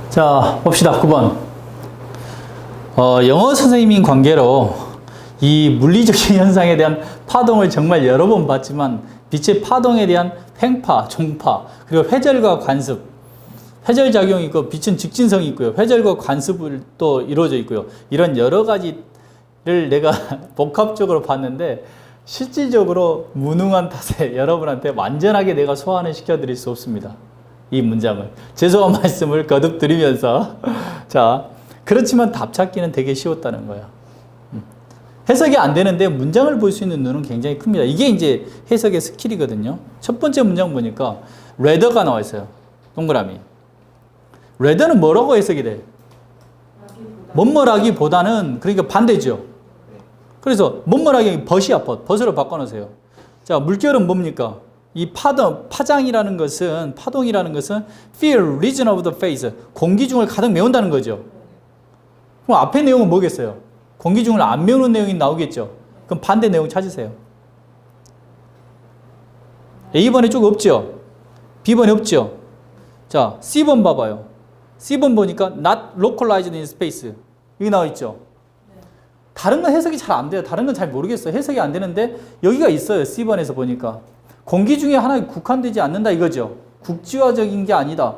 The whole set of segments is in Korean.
자, 봅시다. 9번. 영어 선생님인 관계로 이 물리적인 현상에 대한 파동을 정말 여러 번 봤지만 빛의 파동에 대한 횡파, 종파, 그리고 회절과 관습, 회절 작용이 있고 빛은 직진성이 있고요. 회절과 관습을 또 이루어져 있고요. 이런 여러 가지를 내가 복합적으로 봤는데 실질적으로 무능한 탓에 여러분한테 완전하게 내가 소화는 시켜드릴 수 없습니다. 이 문장을. 죄송한 말씀을 거듭 드리면서 자, 그렇지만 답 찾기는 되게 쉬웠다는 거야. 해석이 안 되는데 문장을 볼 수 있는 눈은 굉장히 큽니다. 이게 이제 해석의 스킬이거든요. 첫 번째 문장 보니까 rather가 나와 있어요. 동그라미. rather는 뭐라고 해석이 돼? 뭐뭐라기보다는 그러니까 반대죠. 그래서 뭐뭐라기 벗이야, 벗. 벗으로 바꿔놓으세요. 자, 물결은 뭡니까? 이 파장이라는 것은, 파동이라는 것은 feel, region of the face, 공기 중을 가득 메운다는 거죠. 그럼 앞에 내용은 뭐겠어요? 공기 중을 안 메우는 내용이 나오겠죠. 그럼 반대 내용 찾으세요. A번에 쭉 없죠? B번에 없죠? 자, C번 봐봐요. C번 보니까 not localized in space. 여기 나와 있죠? 다른 건 해석이 잘 안 돼요. 다른 건 잘 모르겠어요. 해석이 안 되는데 여기가 있어요. C번에서 보니까. 공기 중에 하나에 국한되지 않는다 이거죠. 국지화적인 게 아니다.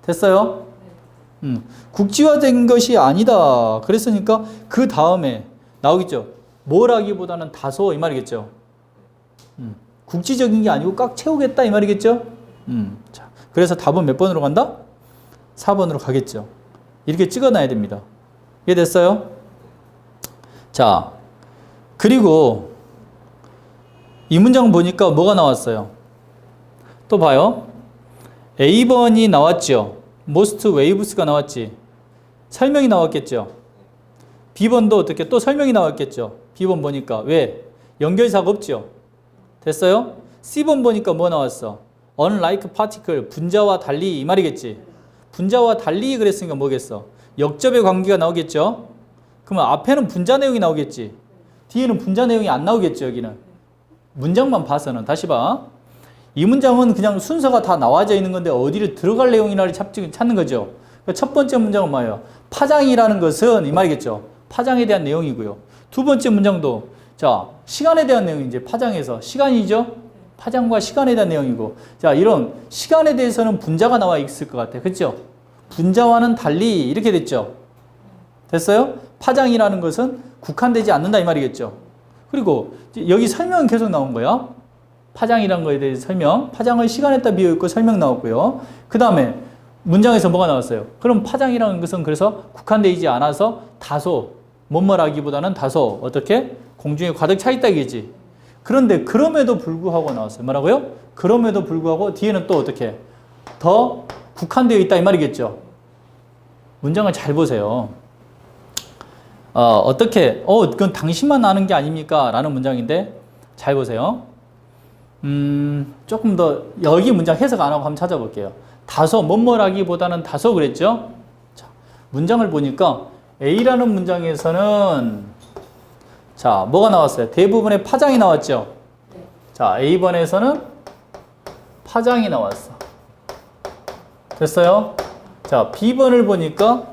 됐어요? 국지화된 것이 아니다. 그랬으니까 그 다음에 나오겠죠. 뭐라기보다는 다소 이 말이겠죠. 국지적인 게 아니고 꽉 채우겠다 이 말이겠죠. 자, 그래서 답은 몇 번으로 간다? 4번으로 가겠죠. 이렇게 찍어놔야 됩니다. 이해됐어요? 자, 그리고 이 문장 보니까 뭐가 나왔어요? 또 봐요. A번이 나왔죠. Most waves가 나왔지. 설명이 나왔겠죠. B번도 어떻게 또 설명이 나왔겠죠. B번 보니까 왜? 연결사가 없죠. 됐어요? C번 보니까 뭐 나왔어? Unlike particle, 분자와 달리 이 말이겠지. 분자와 달리 그랬으니까 뭐겠어? 역접의 관계가 나오겠죠. 그러면 앞에는 분자 내용이 나오겠지. 뒤에는 분자 내용이 안 나오겠죠. 여기는. 문장만 봐서는. 다시 봐. 이 문장은 그냥 순서가 다 나와져 있는 건데 어디를 들어갈 내용이나를 찾는 거죠. 첫 번째 문장은 뭐예요? 파장이라는 것은 이 말이겠죠. 파장에 대한 내용이고요. 두 번째 문장도 자, 시간에 대한 내용이 이제 파장에서 시간이죠. 파장과 시간에 대한 내용이고 자, 이런 시간에 대해서는 분자가 나와 있을 것 같아요. 그렇죠? 분자와는 달리 이렇게 됐죠. 됐어요? 파장이라는 것은 국한되지 않는다 이 말이겠죠. 그리고 여기 설명은 계속 나온 거야. 파장이라는 거에 대해서 설명. 파장을 시간에다 비워있고 설명 나왔고요. 그 다음에 문장에서 뭐가 나왔어요? 그럼 파장이라는 것은 그래서 국한되지 않아서 다소, 뭐뭐라기보다는 다소 어떻게? 공중에 가득 차 있다 이겠지. 그런데 그럼에도 불구하고 나왔어요. 뭐라고요? 그럼에도 불구하고 뒤에는 또 어떻게? 더 국한되어 있다 이 말이겠죠. 문장을 잘 보세요. 어떻게, 그건 당신만 아는 게 아닙니까? 라는 문장인데, 잘 보세요. 조금 더, 여기 문장 해석 안 하고 한번 찾아볼게요. 다소, 뭐뭐라기보다는 다소 그랬죠? 자, 문장을 보니까, A라는 문장에서는, 자, 뭐가 나왔어요? 대부분의 파장이 나왔죠? 자, A번에서는 파장이 나왔어. 됐어요? 자, B번을 보니까,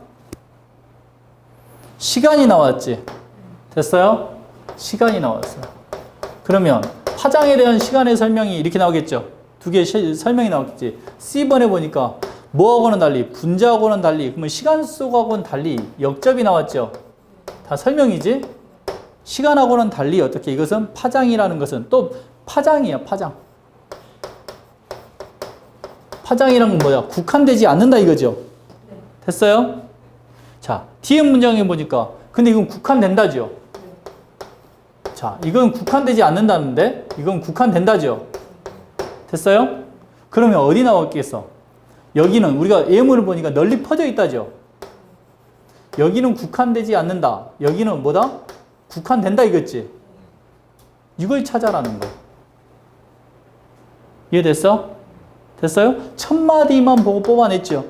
시간이 나왔지. 됐어요? 시간이 나왔어요. 그러면 파장에 대한 시간의 설명이 이렇게 나오겠죠. 두 개의 설명이 나오겠지. C번에 보니까 뭐하고는 달리, 분자하고는 달리, 그러면 시간 속하고는 달리 역접이 나왔죠. 다 설명이지. 시간하고는 달리 어떻게 이것은 파장이라는 것은 또 파장이야. 파장. 파장이란 건 뭐야? 국한되지 않는다 이거죠. 됐어요? 자, 뒤에 문장에 보니까 근데 이건 국한된다죠. 자, 이건 국한되지 않는다는데 이건 국한된다죠. 됐어요? 그러면 어디 나왔겠어? 여기는 우리가 예문을 보니까 널리 퍼져 있다죠. 여기는 국한되지 않는다. 여기는 뭐다? 국한된다 이거지. 이걸 찾아라는 거. 이해됐어? 됐어요? 첫 마디만 보고 뽑아냈죠.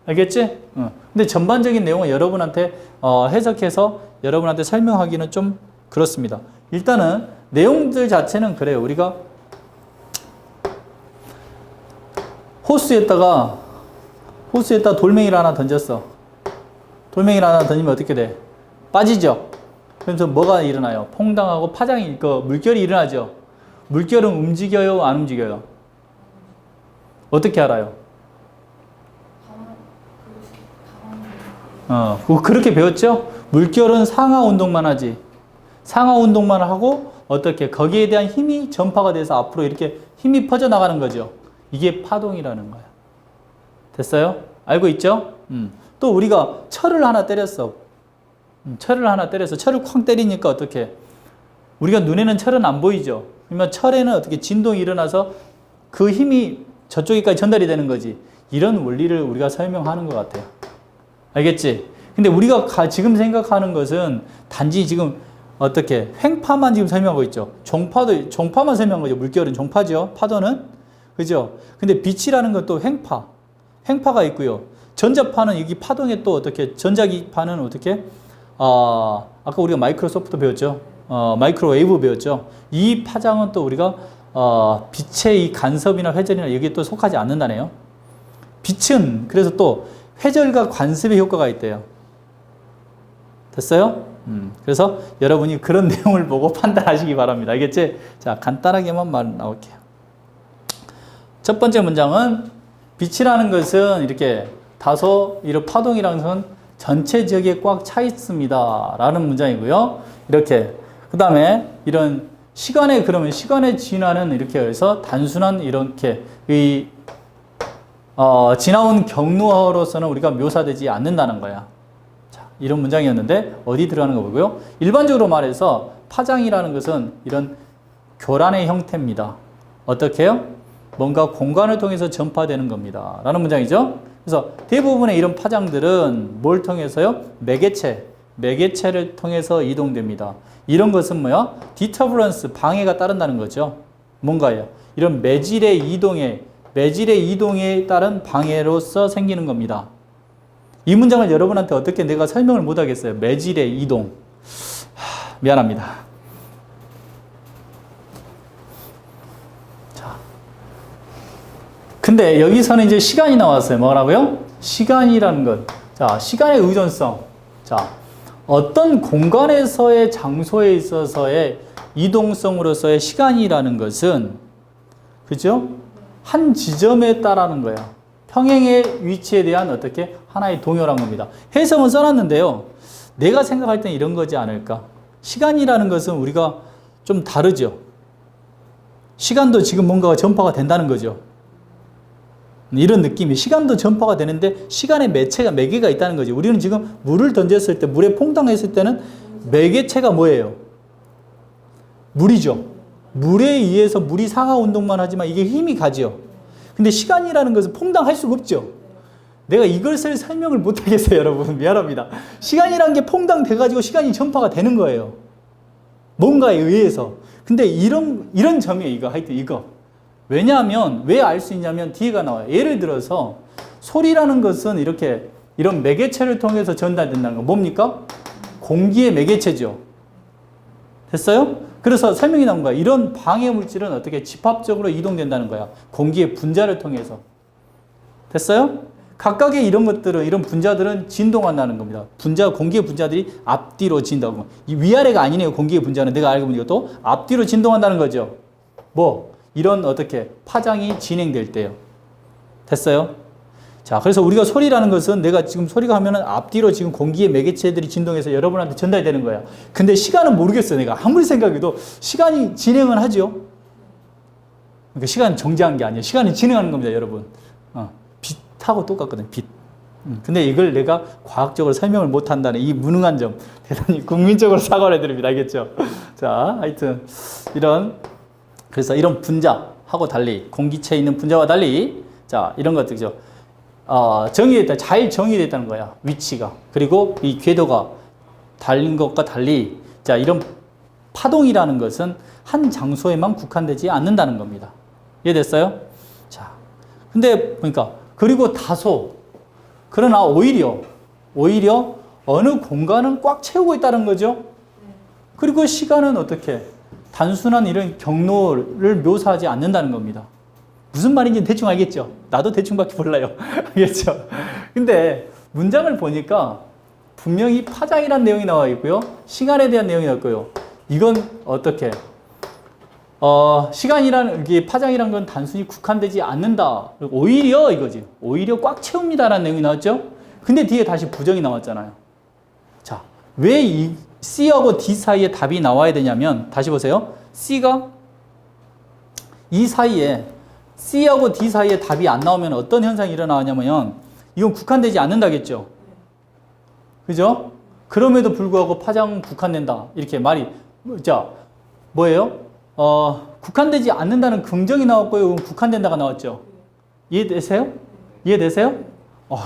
알겠지? 근데 전반적인 내용은 여러분한테 해석해서 여러분한테 설명하기는 좀 그렇습니다. 일단은 내용들 자체는 그래요. 우리가 호스에다가 호수에다 돌멩이를 하나 던졌어. 돌멩이를 하나 던지면 어떻게 돼? 빠지죠? 그래서 뭐가 일어나요? 퐁당하고 파장이, 물결이 일어나죠? 물결은 움직여요? 안 움직여요? 어떻게 알아요? 그렇게 배웠죠? 물결은 상하 운동만 하지. 상하 운동만 하고 어떻게 거기에 대한 힘이 전파가 돼서 앞으로 이렇게 힘이 퍼져나가는 거죠. 이게 파동이라는 거야. 됐어요? 알고 있죠? 또 우리가 철을 하나 때렸어. 철을 하나 때려서 철을 쾅 때리니까 어떻게? 우리가 눈에는 철은 안 보이죠. 그러면 철에는 어떻게 진동이 일어나서 그 힘이 저쪽에까지 전달이 되는 거지. 이런 원리를 우리가 설명하는 것 같아요. 알겠지? 근데 우리가 지금 생각하는 것은 단지 지금 어떻게 횡파만 지금 설명하고 있죠. 종파만 설명한 거죠. 물결은 종파죠. 파도는. 그죠? 근데 빛이라는 것도 횡파가 있고요. 전자파는 여기 파동에 또 어떻게, 전자기파는 어떻게, 아까 우리가 마이크로소프트 배웠죠. 마이크로웨이브 배웠죠. 이 파장은 또 우리가, 빛의 이 간섭이나 회전이나 여기에 또 속하지 않는다네요. 빛은 그래서 또 회절과 관습의 효과가 있대요. 됐어요? 그래서 여러분이 그런 내용을 보고 판단하시기 바랍니다. 알겠지? 자, 간단하게만 말 나올게요. 첫 번째 문장은 빛이라는 것은 이렇게 다소 이런 파동이라는 것은 전체 지역에 꽉 차 있습니다. 라는 문장이고요. 이렇게. 그 다음에 이런 그러면 시간에 진화는 이렇게 해서 단순한 이렇게 지나온 경로로서는 우리가 묘사되지 않는다는 거야. 자, 이런 문장이었는데 어디 들어가는 거 보고요. 일반적으로 말해서 파장이라는 것은 이런 교란의 형태입니다. 어떻게 해요? 뭔가 공간을 통해서 전파되는 겁니다. 라는 문장이죠. 그래서 대부분의 이런 파장들은 뭘 통해서요? 매개체를 통해서 이동됩니다. 이런 것은 뭐야? 디터블런스, 방해가 따른다는 거죠. 뭔가요? 이런 매질의 이동에 따른 방해로서 생기는 겁니다. 이 문장을 여러분한테 어떻게 내가 설명을 못 하겠어요? 매질의 이동. 미안합니다. 자. 근데 여기서는 이제 시간이 나왔어요. 뭐라고요? 시간이라는 것. 자, 시간의 의존성. 자, 어떤 공간에서의 장소에 있어서의 이동성으로서의 시간이라는 것은, 그죠? 한 지점에 따라는 거야. 평행의 위치에 대한 어떻게 하나의 동요란 겁니다. 해석은 써놨는데요. 내가 생각할 땐 이런 거지 않을까? 시간이라는 것은 우리가 좀 다르죠. 시간도 지금 뭔가가 전파가 된다는 거죠. 이런 느낌이, 시간도 전파가 되는데 시간의 매개가 있다는 거죠. 우리는 지금 물을 던졌을 때, 물에 퐁당했을 때는 매개체가 뭐예요? 물이죠. 물에 의해서 물이 상하 운동만 하지만 이게 힘이 가죠. 근데 시간이라는 것은 퐁당할 수가 없죠. 내가 이것을 설명을 못 하겠어요, 여러분. 미안합니다. 시간이라는 게 퐁당돼가지고 시간이 전파가 되는 거예요. 뭔가에 의해서. 근데 이런 점이에요, 하여튼 이거. 왜냐하면, 왜 알 수 있냐면 뒤에가 나와요. 예를 들어서 소리라는 것은 이런 매개체를 통해서 전달된다는 거. 뭡니까? 공기의 매개체죠. 됐어요? 그래서 설명이 나온 거야. 이런 방해 물질은 어떻게 집합적으로 이동된다는 거야. 공기의 분자를 통해서. 됐어요? 각각의 이런 것들은, 이런 분자들은 진동한다는 겁니다. 공기의 분자들이 앞뒤로 진다고. 이 위아래가 아니네요. 공기의 분자는. 내가 알고 보니까 또 앞뒤로 진동한다는 거죠. 이런 어떻게 파장이 진행될 때요. 됐어요? 자, 그래서 우리가 소리라는 것은 내가 지금 소리가 하면은 앞뒤로 지금 공기의 매개체들이 진동해서 여러분한테 전달이 되는 거야. 근데 시간은 모르겠어요. 내가 아무리 생각해도 시간이 진행은 하죠. 그러니까 시간은 정지한 게 아니에요. 시간이 진행하는 겁니다, 여러분. 빛하고 똑같거든요, 빛. 근데 이걸 내가 과학적으로 설명을 못 한다는 이 무능한 점, 대단히 국민적으로 사과를 해드립니다. 알겠죠? 자, 하여튼, 그래서 이런 분자하고 달리, 공기체에 있는 분자와 달리, 자, 이런 것들이죠. 잘 정의되어 있다는 거야, 위치가. 그리고 이 궤도가 달린 것과 달리, 자, 이런 파동이라는 것은 한 장소에만 국한되지 않는다는 겁니다. 이해됐어요? 자, 근데 보니까, 그리고 다소, 그러나 오히려 어느 공간은 꽉 채우고 있다는 거죠. 그리고 시간은 어떻게? 단순한 이런 경로를 묘사하지 않는다는 겁니다. 무슨 말인지 대충 알겠죠? 나도 대충밖에 몰라요. 알겠죠? 근데 문장을 보니까 분명히 파장이라는 내용이 나와 있고요. 시간에 대한 내용이 나왔고요. 이건 어떻게? 시간이라는, 이게 파장이란 건 단순히 국한되지 않는다. 오히려 이거지. 오히려 꽉 채웁니다라는 내용이 나왔죠? 근데 뒤에 다시 부정이 나왔잖아요. 자, 왜 이 C하고 D 사이에 답이 나와야 되냐면, 다시 보세요. C가 이 사이에, C하고 D 사이에 답이 안 나오면 어떤 현상이 일어나냐면, 이건 국한되지 않는다겠죠? 그죠? 그럼에도 불구하고 파장은 국한된다. 이렇게 말이, 자, 뭐예요? 국한되지 않는다는 긍정이 나왔고요. 국한된다가 나왔죠. 이해되세요? 이해되세요?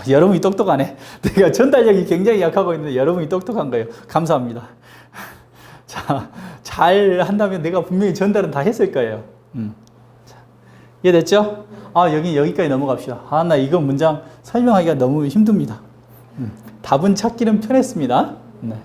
여러분이 똑똑하네. 내가 전달력이 굉장히 약하고 있는데 여러분이 똑똑한 거예요. 감사합니다. 자, 잘 한다면 내가 분명히 전달은 다 했을 거예요. 자, 이해됐죠? 여기까지 넘어갑시다. 나 이거 문장 설명하기가 너무 힘듭니다. 답은 찾기는 편했습니다. 네.